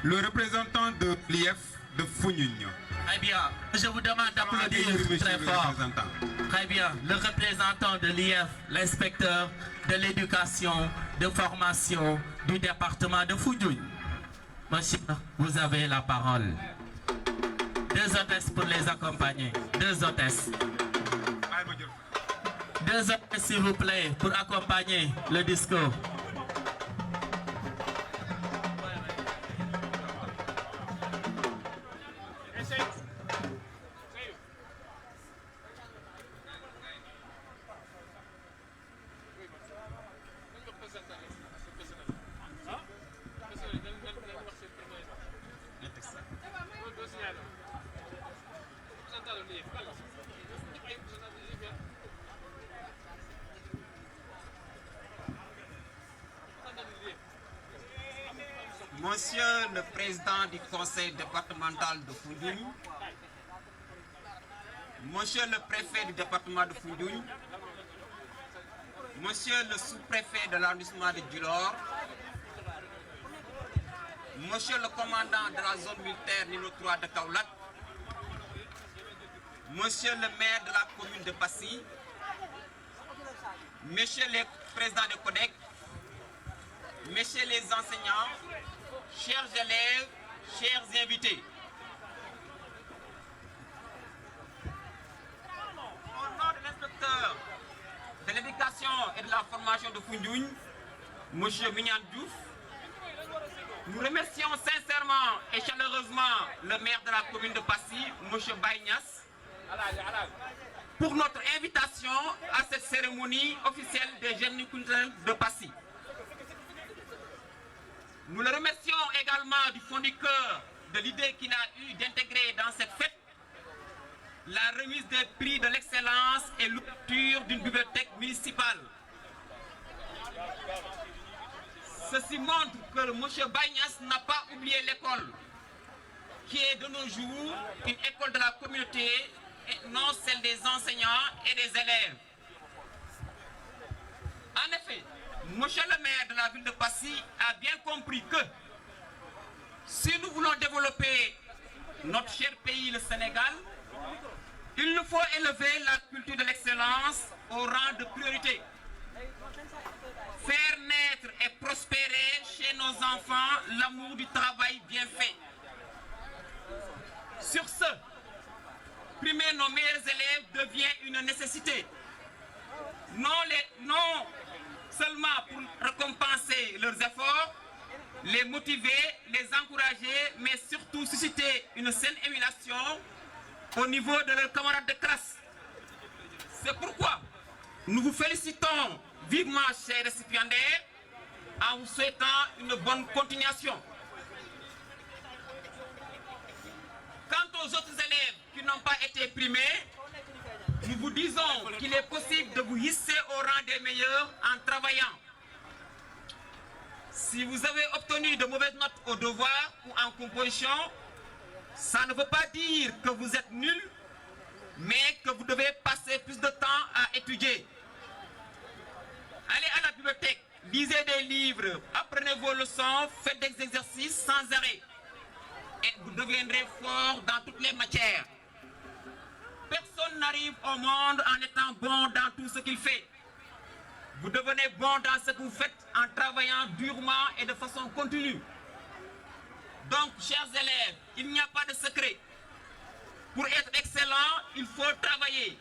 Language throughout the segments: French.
le représentant de l'IF de Founioun. Très bien. Je vous demande d'applaudir très fort. Très bien. Le représentant de l'IF, l'inspecteur de l'éducation, de formation du département de Founioun. Monsieur, vous avez la parole. 2 hôtesses pour les accompagner. 2 hôtesses. 2 hôtesses, s'il vous plaît, pour accompagner le discours. Monsieur le Président du Conseil départemental de Foundiougne, Monsieur le Préfet du département de Foundiougne, Monsieur le Sous-Préfet de l'arrondissement de Djilor, Monsieur le Commandant de la zone militaire numéro 3 de Kaolack, Monsieur le maire de la commune de Passy, Messieurs les présidents de CODEC, Messieurs les enseignants, chers élèves, chers invités. Au nom de l'inspecteur de l'éducation et de la formation de Foundiougne, M. Mignan Diouf, nous remercions sincèrement et chaleureusement le maire de la commune de Passy, M. Baïnias, pour notre invitation à cette cérémonie officielle des Jeunes culturels de Passy. Nous le remercions également du fond du cœur de l'idée qu'il a eue d'intégrer dans cette fête la remise des prix de l'excellence et l'ouverture d'une bibliothèque municipale. Ceci montre que M. Baïnias n'a pas oublié l'école, qui est de nos jours une école de la communauté et non celle des enseignants et des élèves. En effet, Monsieur le maire de la ville de Passy a bien compris que si nous voulons développer notre cher pays, le Sénégal, il nous faut élever la culture de l'excellence au rang de priorité. Faire naître et prospérer chez nos enfants l'amour du travail bien fait. Sur ce, primer nos meilleurs élèves devient une nécessité. Non seulement pour récompenser leurs efforts, les motiver, les encourager, mais surtout susciter une saine émulation au niveau de leurs camarades de classe. C'est pourquoi nous vous félicitons vivement, chers récipiendaires, en vous souhaitant une bonne continuation. Quant aux autres élèves qui n'ont pas été primés, nous vous disons qu'il est possible de vous hisser au rang des meilleurs en travaillant. Si vous avez obtenu de mauvaises notes au devoir ou en composition, ça ne veut pas dire que vous êtes nul, mais que vous devez passer plus de temps à étudier. Allez à la bibliothèque, lisez des livres, apprenez vos leçons, faites des exercices sans arrêt. Et vous deviendrez fort dans toutes les matières. Personne n'arrive au monde en étant bon dans tout ce qu'il fait. Vous devenez bon dans ce que vous faites en travaillant durement et de façon continue. Donc, chers élèves, il n'y a pas de secret. Pour être excellent, il faut travailler.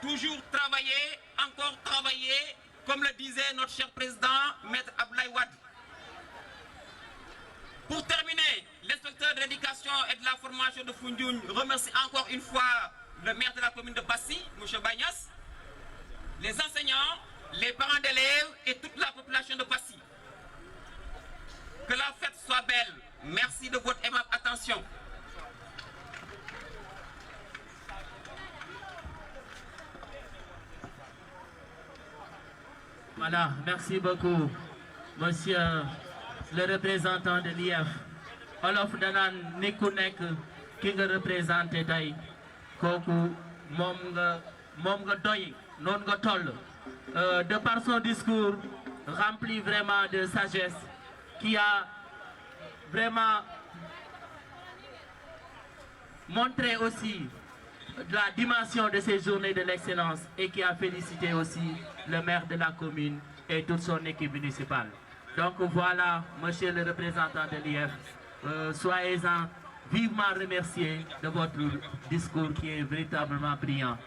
Toujours travailler, encore travailler, comme le disait notre cher président, Maître Abdoulaye Wade. Pour terminer, l'inspecteur de l'éducation et de la formation de Foundiougne remercie encore une fois le maire de la commune de Passy, M. Baïnias, les enseignants, les parents d'élèves et toute la population de Passy. Que la fête soit belle. Merci de votre aimable attention. Voilà, merci beaucoup, monsieur le représentant de l'IF. Olof Danan Nikunek, qui nga représenté tay, koku mom nga doy, non nga toll. De par son discours rempli vraiment de sagesse, qui a vraiment montré aussi la dimension de ces journées de l'excellence et qui a félicité aussi le maire de la commune et toute son équipe municipale. Donc voilà, monsieur le représentant de l'IEF, soyez-en vivement remercié de votre discours qui est véritablement brillant.